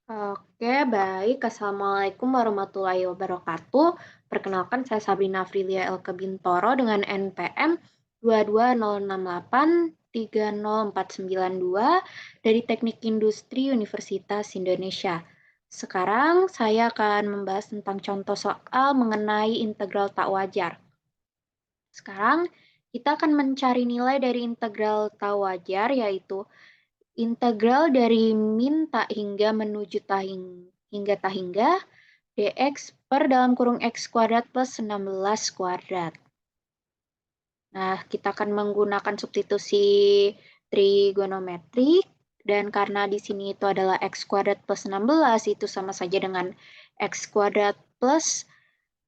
Oke, baik. Assalamualaikum warahmatullahi wabarakatuh. Perkenalkan, saya Sabrina Afrilia Elke Bintoro dengan NPM 220683049 dari Teknik Industri Universitas Indonesia. Sekarang saya akan membahas tentang contoh soal mengenai integral tak wajar. Sekarang kita akan mencari nilai dari integral tak wajar, yaitu integral dari min tak hingga menuju hingga tak hingga dx per dalam kurung x kuadrat plus 16 kuadrat. Nah, kita akan menggunakan substitusi trigonometrik, dan karena di sini itu adalah x kuadrat plus 16, itu sama saja dengan x kuadrat plus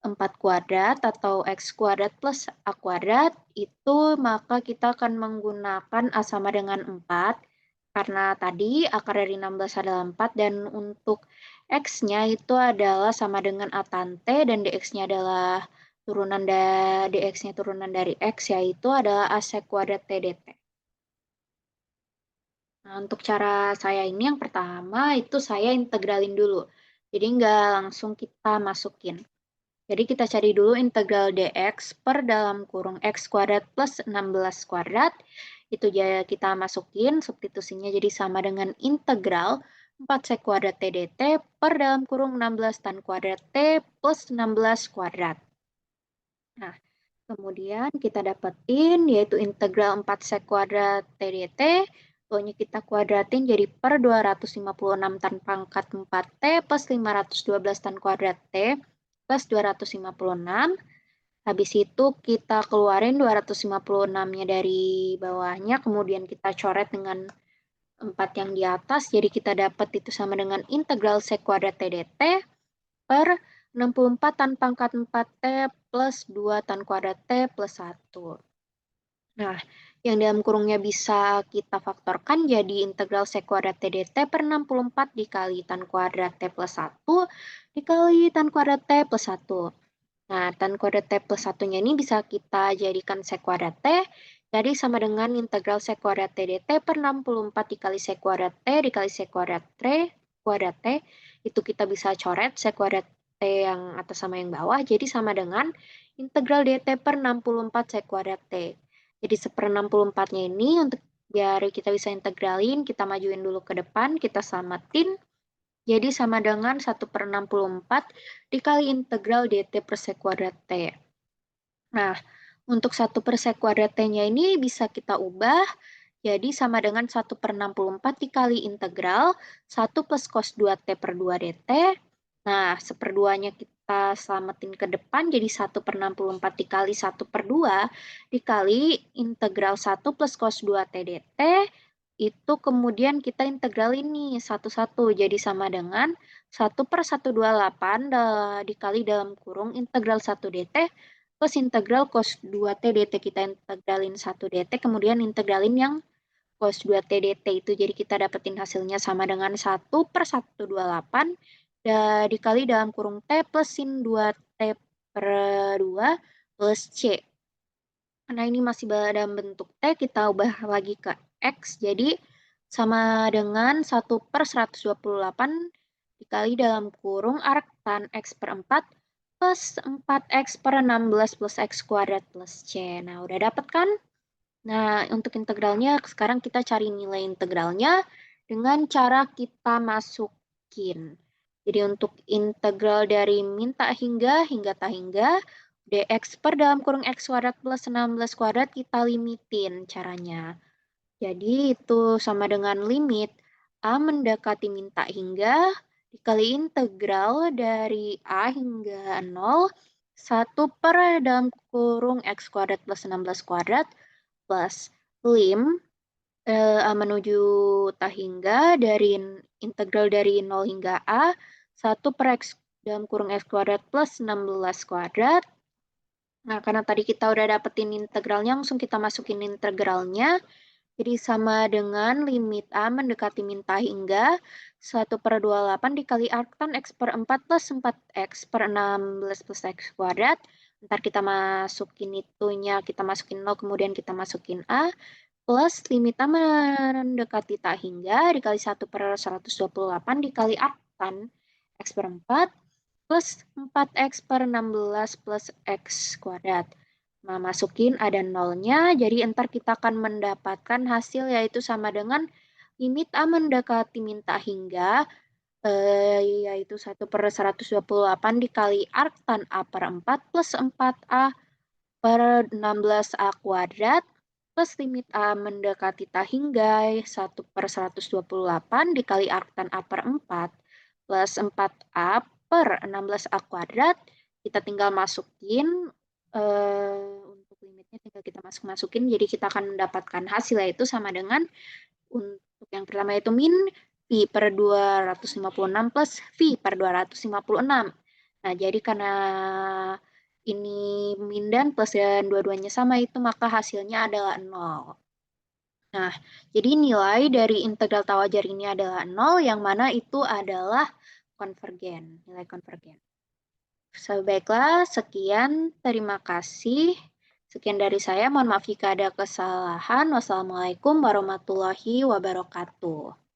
4 kuadrat atau x kuadrat plus a kuadrat, itu maka kita akan menggunakan a sama dengan 4, karena tadi akar dari 16 adalah 4, dan untuk x-nya itu adalah sama dengan a tan t, dan dx-nya adalah turunan dari x, yaitu adalah a sek kuadrat t dt. Nah, untuk cara saya ini yang pertama itu saya integralin dulu. Jadi nggak langsung kita masukin. Jadi kita cari dulu integral dx per dalam kurung x kuadrat plus 16 kuadrat. Itu kita masukin substitusinya jadi sama dengan integral 4 sek kuadrat t dt per dalam kurung 16 tan kuadrat t plus 16 kuadrat. Nah, kemudian kita dapetin yaitu integral 4 sek kuadrat t dt. Pokoknya kita kuadratin jadi per 256 tan pangkat 4t plus 512 tan kuadrat t plus 256. Habis itu kita keluarin 256-nya dari bawahnya, kemudian kita coret dengan 4 yang di atas. Jadi kita dapat itu sama dengan integral sek kuadrat t dt per 64 tan pangkat 4t plus 2 tan kuadrat t plus 1. Nah, yang dalam kurungnya bisa kita faktorkan jadi integral sek kuadrat t dt per 64 dikali tan kuadrat t plus 1 dikali tan kuadrat t plus 1. Nah, tan kuadrat t plus 1-nya ini bisa kita jadikan sek kuadrat t, jadi sama dengan integral sek kuadrat t dt per 64 dikali sek kuadrat t dikali sek kuadrat t, itu kita bisa coret sek kuadrat t yang atas sama yang bawah, jadi sama dengan integral dt per 64 sek kuadrat t. Jadi seper 64-nya ini untuk biar kita bisa integralin, kita majuin dulu ke depan, kita samatin. Jadi sama dengan 1 per 64 dikali integral dt per sek kuadrat t. Nah, untuk 1 per sek kuadrat t-nya ini bisa kita ubah. Jadi sama dengan 1 per 64 dikali integral 1 plus cos 2t per 2 dt. Nah, seperduanya kita selamatin ke depan jadi 1 per 64 dikali 1 per 2 dikali integral 1 plus cos 2t dt. Itu kemudian kita integral ini satu-satu. Jadi sama dengan 1 per 128 dikali dalam kurung integral 1 dt plus integral cos 2t dt. Kita integralin 1 dt, kemudian integralin yang cos 2t dt itu. Jadi kita dapetin hasilnya sama dengan 1 per 128 dikali dalam kurung t plus sin 2t per 2 plus c. Nah, ini masih dalam bentuk t, kita ubah lagi ke x. Jadi sama dengan 1 per 128 dikali dalam kurung arc tan x per 4 plus 4x per 16 plus x kuadrat plus c. Nah, udah dapet kan? Nah, untuk integralnya sekarang kita cari nilai integralnya dengan cara kita masukin. Jadi untuk integral dari min tak hingga tak hingga dx per dalam kurung x kuadrat plus 16 kuadrat kita limitin caranya. Jadi itu sama dengan limit a mendekati min tak hingga dikali integral dari a hingga 0 1 per dalam kurung x kuadrat plus 16 kuadrat plus lim menuju tak hingga dari integral dari 0 hingga a 1 per x dalam kurung x kuadrat plus 16 kuadrat. Nah, karena tadi kita udah dapetin integralnya, langsung kita masukin integralnya. Jadi sama dengan limit a mendekati min tak hingga 1 per 28 dikali arctan x per 4 plus 4x per 16 plus x kuadrat. Ntar kita masukin itunya, kita masukin 0, kemudian kita masukin a plus limit a mendekati tak hingga dikali 1 per 128 dikali arc tan X per 4 plus 4X per 16 plus X kuadrat. Nah, masukin ada nolnya, jadi ntar kita akan mendapatkan hasil yaitu sama dengan limit A mendekati minta hingga, yaitu 1 per 128 dikali arc tan A per 4 plus 4A per 16A kuadrat plus limit A mendekati tak hingga 1 per 128 dikali arc tan A per 4 plus 4A per 16A kuadrat. Kita tinggal masukin, untuk limitnya tinggal kita masukin, jadi kita akan mendapatkan hasil yaitu sama dengan, untuk yang pertama yaitu min Pi per 256 plus V per 256. Nah, jadi karena ini min dan plus dan dua-duanya sama itu, maka hasilnya adalah 0. Nah, jadi nilai dari integral tawajar ini adalah 0, yang mana itu adalah konvergen, nilai konvergen. Baiklah, sekian, terima kasih. Sekian dari saya, mohon maaf jika ada kesalahan. Wassalamualaikum warahmatullahi wabarakatuh.